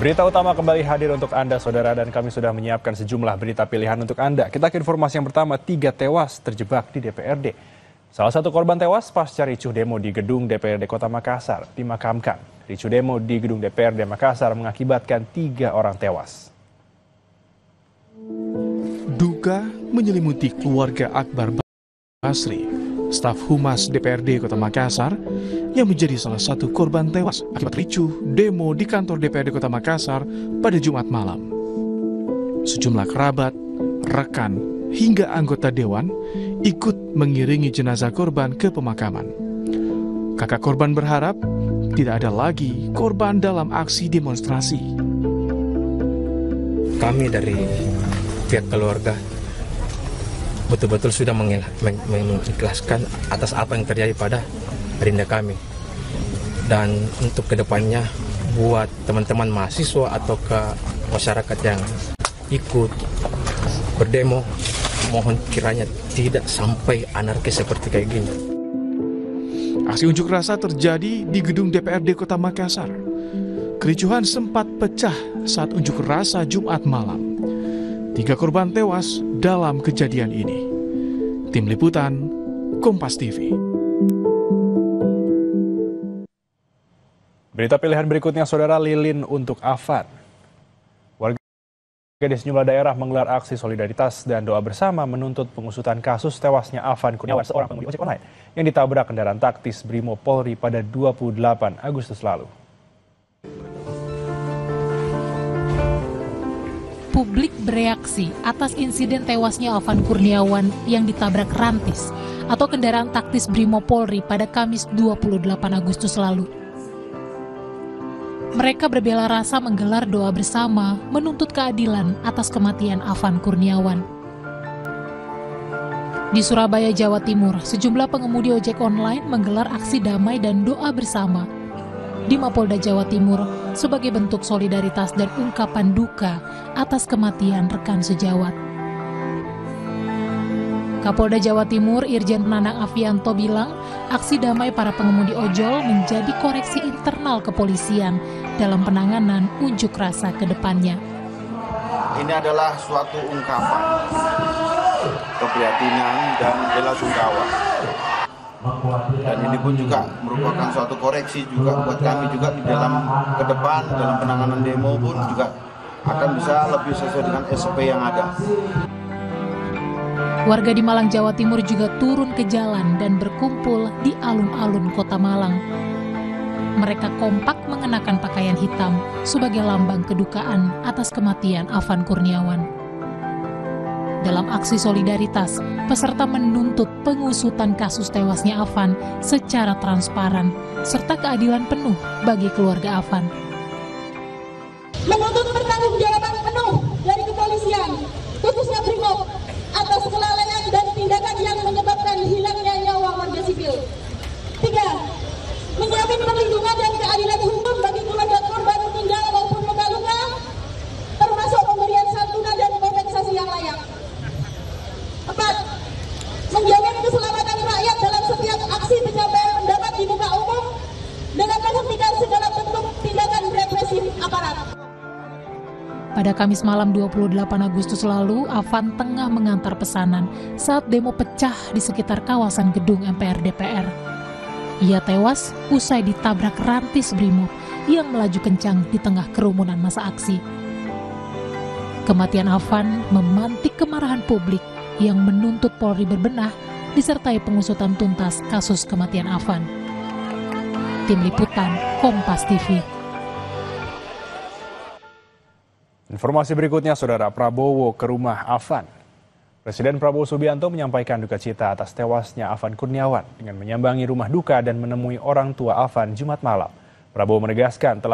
Berita utama kembali hadir untuk Anda, Saudara, dan kami sudah menyiapkan sejumlah berita pilihan untuk Anda. Kita ke informasi yang pertama, 3 tewas terjebak di DPRD. Salah satu korban tewas pasca ricuh demo di gedung DPRD Kota Makassar dimakamkan. Ricuh demo di gedung DPRD Makassar mengakibatkan 3 orang tewas. Duka menyelimuti keluarga Akbar Basri, staf humas DPRD Kota Makassar, yang menjadi salah satu korban tewas akibat ricuh demo di kantor DPRD Kota Makassar pada Jumat malam. Sejumlah kerabat, rekan, hingga anggota dewan ikut mengiringi jenazah korban ke pemakaman. Kakak korban berharap tidak ada lagi korban dalam aksi demonstrasi. Kami dari pihak keluarga betul-betul sudah mengikhlaskan atas apa yang terjadi pada Rinda kami. Dan untuk kedepannya buat teman-teman mahasiswa atau ke masyarakat yang ikut berdemo, mohon kiranya tidak sampai anarkis seperti kayak gini. Aksi unjuk rasa terjadi di gedung DPRD Kota Makassar. Kericuhan sempat pecah saat unjuk rasa Jumat malam. 3 korban tewas dalam kejadian ini. Tim Liputan, Kompas TV. Berita pilihan berikutnya, Saudara, lilin untuk Afan. Warga di sejumlah daerah menggelar aksi solidaritas dan doa bersama menuntut pengusutan kasus tewasnya Afan Kurniawan, seorang pengemudi ojek online yang ditabrak kendaraan taktis Brimo Polri pada 28 Agustus lalu. Publik bereaksi atas insiden tewasnya Afan Kurniawan yang ditabrak rantis atau kendaraan taktis Brimo Polri pada Kamis 28 Agustus lalu. Mereka berbela rasa menggelar doa bersama menuntut keadilan atas kematian Afan Kurniawan. Di Surabaya, Jawa Timur, sejumlah pengemudi ojek online menggelar aksi damai dan doa bersama di Mapolda Jawa Timur sebagai bentuk solidaritas dan ungkapan duka atas kematian rekan sejawat. Kapolda Jawa Timur Irjen Nanang Afianto bilang aksi damai para pengemudi ojol menjadi koreksi internal kepolisian dalam penanganan unjuk rasa ke depannya. Ini adalah suatu ungkapan keprihatinan dan bela sungkawa. Dan ini pun juga merupakan suatu koreksi juga buat kami juga di dalam ke depan dalam penanganan demo pun juga akan bisa lebih sesuai dengan SOP yang ada. Warga di Malang, Jawa Timur juga turun ke jalan dan berkumpul di alun-alun Kota Malang. Mereka kompak mengenakan pakaian hitam sebagai lambang kedukaan atas kematian Afan Kurniawan. Dalam aksi solidaritas, peserta menuntut pengusutan kasus tewasnya Afan secara transparan serta keadilan penuh bagi keluarga Afan. Menuntut pertanggungjawaban penuh dari kepolisian, khususnya Brimob, atas kelalaian dan tindakan yang menyebabkan hilangnya nyawa warga sipil. 3. Menjamin perlindungan dan keadilan hukum bagi keluarga korban meninggal maupun luka-luka, termasuk pemberian santunan dan kompensasi yang layak. 4. Menjamin keselamatan rakyat dalam setiap aksi penyampaian pendapat di muka umum dengan menghentikan segala bentuk tindakan represif aparat. Pada Kamis malam 28 Agustus lalu, Afan tengah mengantar pesanan saat demo pecah di sekitar kawasan gedung MPR DPR. Ia tewas usai ditabrak rantis Brimob yang melaju kencang di tengah kerumunan massa aksi. Kematian Afan memantik kemarahan publik yang menuntut Polri berbenah disertai pengusutan tuntas kasus kematian Afan. Tim Liputan, Kompas TV. Informasi berikutnya, Saudara, Prabowo ke rumah Afan. Presiden Prabowo Subianto menyampaikan duka cita atas tewasnya Afan Kurniawan dengan menyambangi rumah duka dan menemui orang tua Afan Jumat malam. Prabowo menegaskan telah